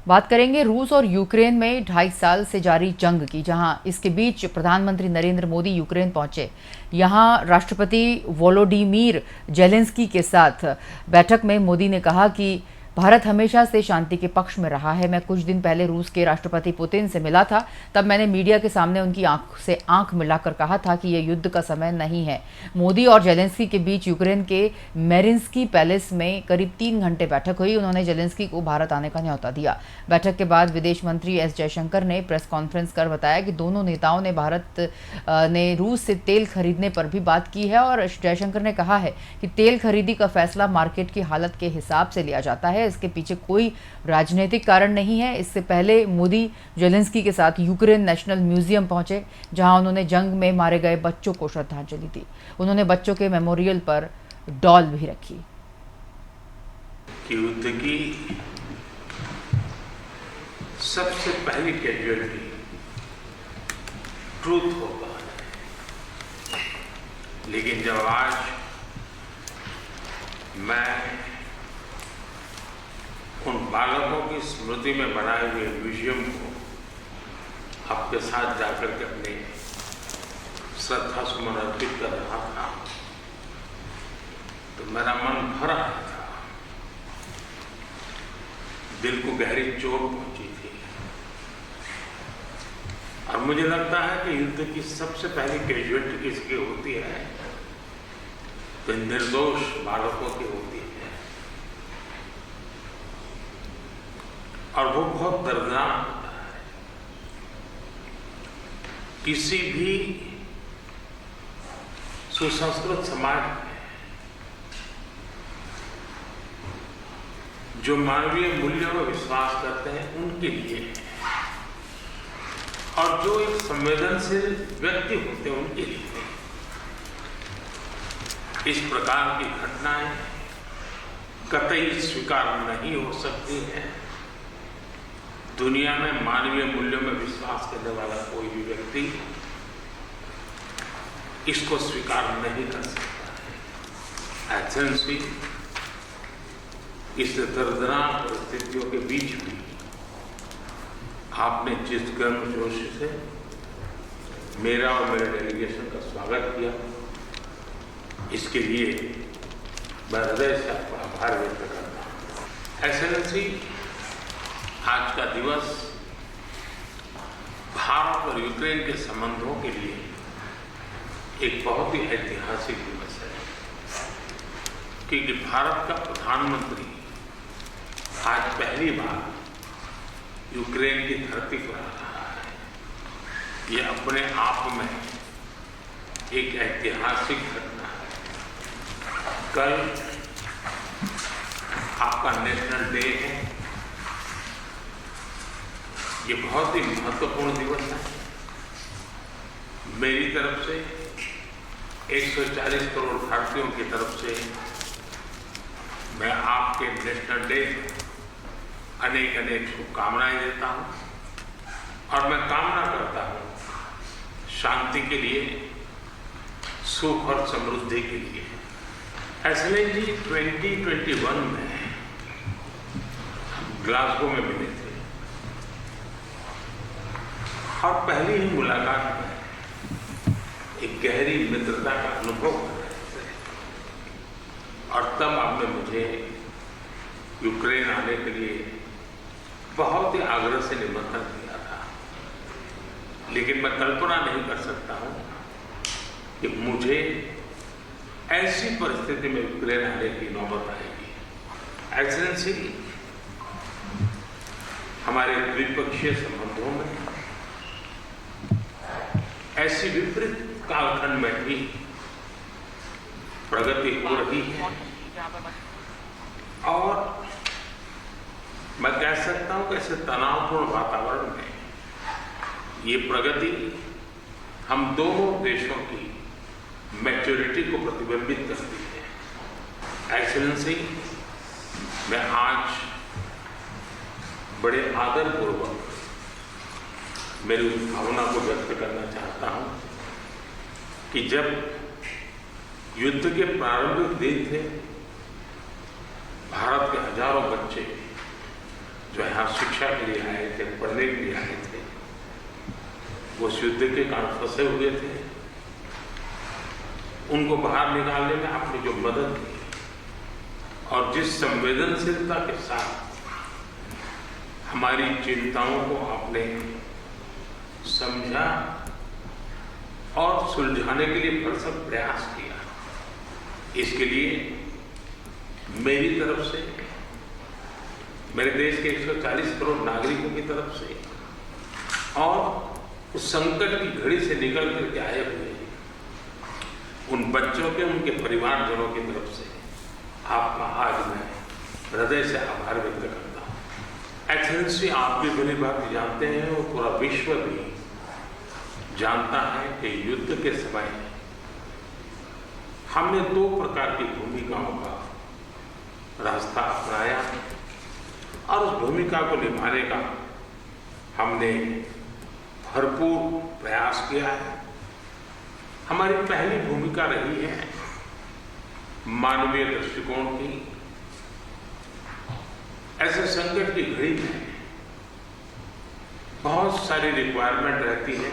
बात करेंगे रूस और यूक्रेन में 2.5 साल से जारी जंग की, जहां इसके बीच प्रधानमंत्री नरेंद्र मोदी यूक्रेन पहुंचे। यहां राष्ट्रपति वोलोडिमीर जेलेंस्की के साथ बैठक में मोदी ने कहा कि भारत हमेशा से शांति के पक्ष में रहा है। मैं कुछ दिन पहले रूस के राष्ट्रपति पुतिन से मिला था। तब मैंने मीडिया के सामने उनकी आंख से आंख मिलाकर कहा था कि यह युद्ध का समय नहीं है। मोदी और जेलेंस्की के बीच यूक्रेन के मेरिन्स्की पैलेस में करीब 3 घंटे बैठक हुई। उन्होंने जेलेंस्की को भारत आने का न्यौता दिया। बैठक के बाद विदेश मंत्री एस जयशंकर ने प्रेस कॉन्फ्रेंस कर बताया कि दोनों नेताओं ने भारत ने रूस से तेल खरीदने पर भी बात की है और जयशंकर ने कहा है कि तेल खरीदी का फैसला मार्केट की हालत के हिसाब से लिया जाता है। इसके पीछे कोई राजनीतिक कारण नहीं है। इससे पहले मोदी जेलेंस्की के साथ यूक्रेन नेशनल म्यूजियम पहुंचे, जहां उन्होंने जंग में मारे गए बच्चों को श्रद्धांजलि दी। उन्होंने बच्चों के मेमोरियल पर डॉल भी रखी। युद्ध की सबसे पहली कैजुअलिटी ट्रूथ होगा, लेकिन जब आज मैं उन बालकों की स्मृति में बनाए हुए म्यूजियम को आपके साथ जाकर के अपने श्रद्धा सुमन अर्पित कर रहा था, तो मेरा मन भर आया था, दिल को गहरी चोट पहुंची थी। और मुझे लगता है कि युद्ध की सबसे पहली कैजुअलिटी किसकी होती है, तो निर्दोष बालकों की होती है, और वो बहुत दर्दनाक होता है। किसी भी सुसंस्कृत समाज में जो मानवीय मूल्यों में विश्वास करते हैं उनके लिए, और जो एक संवेदनशील व्यक्ति होते हैं उनके लिए इस प्रकार की घटनाएं कतई स्वीकार नहीं हो सकती हैं। दुनिया में मानवीय मूल्यों में विश्वास करने वाला कोई भी व्यक्ति इसको स्वीकार नहीं कर सकता है। एथेंस भी इस दर्दनाक परिस्थितियों के बीच भी आपने जिस गर्मजोश से मेरा और मेरे डेलीगेशन का स्वागत किया, इसके लिए मैं हृदय से आपका आभार व्यक्त करता हूँ। एक्सेलेंसी, आज का दिवस भारत और यूक्रेन के संबंधों के लिए एक बहुत ही ऐतिहासिक दिवस है, क्योंकि भारत का प्रधानमंत्री आज पहली बार यूक्रेन की धरती पर आ रहा है। यह अपने आप में एक ऐतिहासिक घटना है। कल आपका नेशनल डे है। ये बहुत ही महत्वपूर्ण दिवस है। मेरी तरफ से 140 करोड़ भारतीयों की तरफ से मैं आपके नेशनल डे अनेक अनेक शुभकामनाएं देता हूं, और मैं कामना करता हूं शांति के लिए, सुख और समृद्धि के लिए। एक्सेलेंसी, 2021 में ग्लासगो में मिले थे, और पहली ही मुलाकात में एक गहरी मित्रता का अनुभव कर रहे थे, और तब आपने मुझे यूक्रेन आने के लिए बहुत ही आग्रह से निमंत्रण दिया था। लेकिन मैं कल्पना नहीं कर सकता हूं कि मुझे ऐसी परिस्थिति में यूक्रेन आने की नौबत आएगी। एक्सेलेंसी, हमारे द्विपक्षीय संबंधों में ऐसी विपरीत कालखंड में भी प्रगति हो रही है, और मैं कह सकता हूं कि ऐसे तनावपूर्ण वातावरण में ये प्रगति हम दोनों देशों की मैच्योरिटी को प्रतिबिंबित करती है। एक्सेलेंसी, मैं आज बड़े आदरपूर्वक मेरी उस भावना को व्यक्त करना चाहता हूं कि जब युद्ध के प्रारंभिक दिन थे, भारत के हजारों बच्चे जो यहाँ शिक्षा के लिए आए थे, पढ़ने के लिए आए थे, वो युद्ध के कारण फंसे हुए थे। उनको बाहर निकालने में आपने जो मदद की और जिस संवेदनशीलता के साथ हमारी चिंताओं को आपने समझा और सुलझाने के लिए भरसक प्रयास किया, इसके लिए मेरी तरफ से, मेरे देश के 140 करोड़ नागरिकों की तरफ से और उस संकट की घड़ी से निकल करके आए हुए उन बच्चों के, उनके परिवारजनों की तरफ से आपका आज मैं हृदय से आभार व्यक्त करता हूँ। एक्सेलेंसी, आप भी भली बात जानते हैं और पूरा विश्व भी जानता है कि युद्ध के समय हमने 2 प्रकार की भूमिकाओं का रास्ता अपनाया और उस भूमिका को निभाने का हमने भरपूर प्रयास किया है। हमारी पहली भूमिका रही है मानवीय दृष्टिकोण की। ऐसे संकट की घड़ी में बहुत सारी रिक्वायरमेंट रहती है